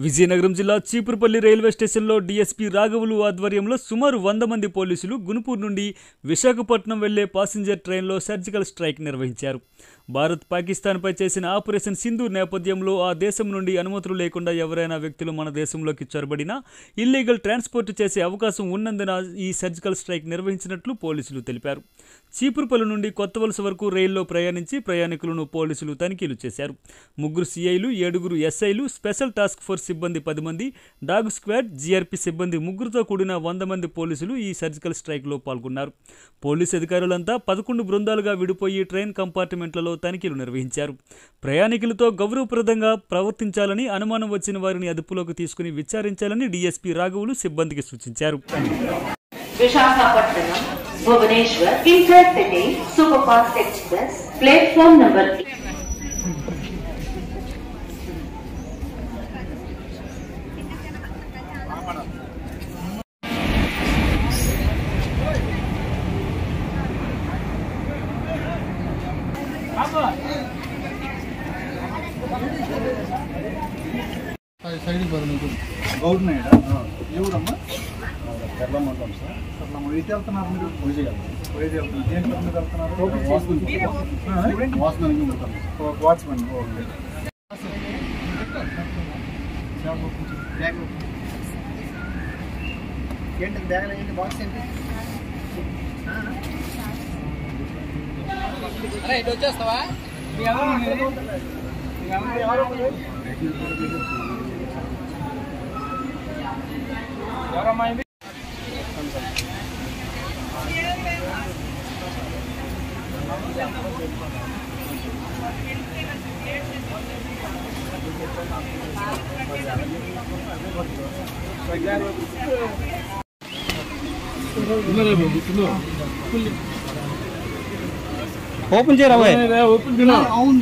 విజయనగరం జిల్లా చీపురుపల్లి రైల్వే స్టేషన్లో డీఎస్పీ రాఘవులు ఆధ్వర్యంలో సుమారు 100 మంది పోలీసులు గునుపూర్ నుండి విశాఖపట్నం వెళ్లే ప్యాసింజర్ ట్రైన్లో సర్జికల్ స్ట్రైక్ నిర్వహించారు. భారత్ పాకిస్తాన్పై చేసిన ఆపరేషన్ సింధూర్ నేపథ్యంలో ఆ దేశం నుండి అనుమతులు లేకుండా ఎవరైనా వ్యక్తులు మన దేశంలోకి చొరబడినా ఇల్లీగల్ ట్రాన్స్పోర్ట్ చేసే అవకాశం ఉన్నందున ఈ సర్జికల్ స్ట్రైక్ నిర్వహించినట్లు పోలీసులు తెలిపారు. చీపురుపల్లి నుండి కొత్తవలస వరకు రైల్లో ప్రయాణించి ప్రయాణికులను పోలీసులు తనిఖీలు చేశారు. 3 సిఐలు, 7 ఎస్ఐలు, స్పెషల్ టాస్క్ ఫోర్స్ సిబ్బంది 10 మంది, డాగ్ స్క్వాడ్, జీఆర్పీ సిబ్బంది 3తో కూడిన 100 మంది పోలీసులు ఈ సర్జికల్ స్ట్రైక్లో పాల్గొన్నారు. పోలీసు అధికారులంతా 11 బృందాలుగా విడిపోయి ట్రైన్ కంపార్ట్మెంట్లలో తనిఖీలు నిర్వహించారు. ప్రయాణికులతో గౌరవప్రదంగా ప్రవర్తించాలని, అనుమానం వచ్చిన వారిని అదుపులోకి తీసుకుని విచారించాలని డీఎస్పీ రాఘవులు సిబ్బందికి సూచించారు. Visakhapatnam Bhubaneswar intercity super fast express platform number side government ఎవరమ్మా ఎర్లమ్మంటాం సార్. ఎటు వెళ్తున్నారు మీరు? వెళ్తున్నారు వాచ్మెన్. ఏంటి బ్యాగ్ ఏంటి బాక్స్ ఏంటి? ఇటు వచ్చేస్తావా? ఎవరమ్మా ఇది? ఓపెన్ చేయరా? ఓపెన్ అవును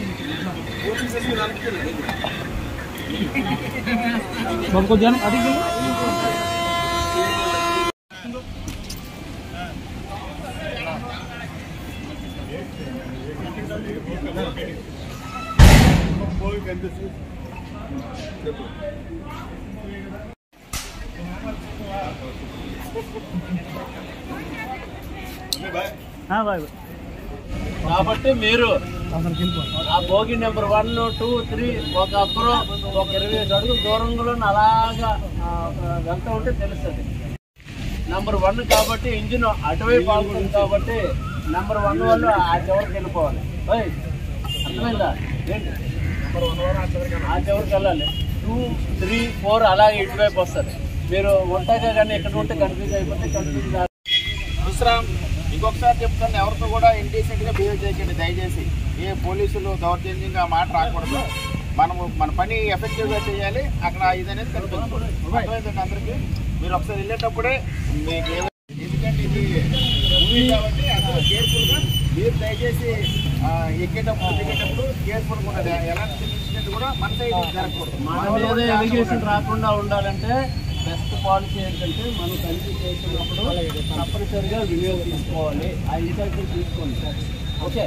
కాబట్టి మీరు ఆ భోగి నెంబర్ 1, 2, 3 ఒక అప్పుడు ఒక 25 అడుగుల దూరంలో అలాగా వెళ్తూ ఉంటే తెలుస్తుంది. నెంబర్ 1 కాబట్టి ఇంజిన్ అటువైపు ఆగుతుంది కాబట్టి నెంబర్ 1 వాళ్ళు ఆ చివరికి వెళ్ళిపోవాలి. అర్థమైందా? ఏంటి ఆ చివరికి వెళ్ళాలి. 2, 3, 4 అలాగే ఇటువైపు వస్తుంది. మీరు ఉంటాగా కానీ ఎక్కడ ఉంటే కన్ఫ్యూజ్ అయిపోతే కన్ఫ్యూజ్ కాదు. ఇంకొకసారి చెప్తాను, ఎవరితో కూడా ఇండీసెంట్గా బిహేవ్ చేయకండి దయచేసి. ఏ పోలీసులు దౌర్జన్యంగా మాట రాకూడదు. మన పని ఎఫెక్టివ్గా చేయాలి. అక్కడ ఇదనేది కనిపించకూడదు. అర్థమైందండి అందరికీ? మీరు ఒకసారి వెళ్ళేటప్పుడే మీకు ఎందుకంటే ఇది మూవీ కాబట్టి అందరూ కేర్ఫుల్గా మీరు దయచేసి ఎక్కేటప్పుడు దిగేటప్పుడు కేర్ఫుల్గా ఉండాలి. ఎలాంటి ఇన్సిడెంట్ కూడా మన సైడ్ జరగకూడదు. మన మీద ఎలిగేషన్ రాకుండా ఉండాలంటే బెస్ట్ పాలసీ ఏంటంటే మనం తనిఖీ చేసినప్పుడు తప్పనిసరిగా వీడియో తీసుకోవాలి. ఆ ఇన్స్ట్రక్షన్ తీసుకోండి సార్. ఓకే.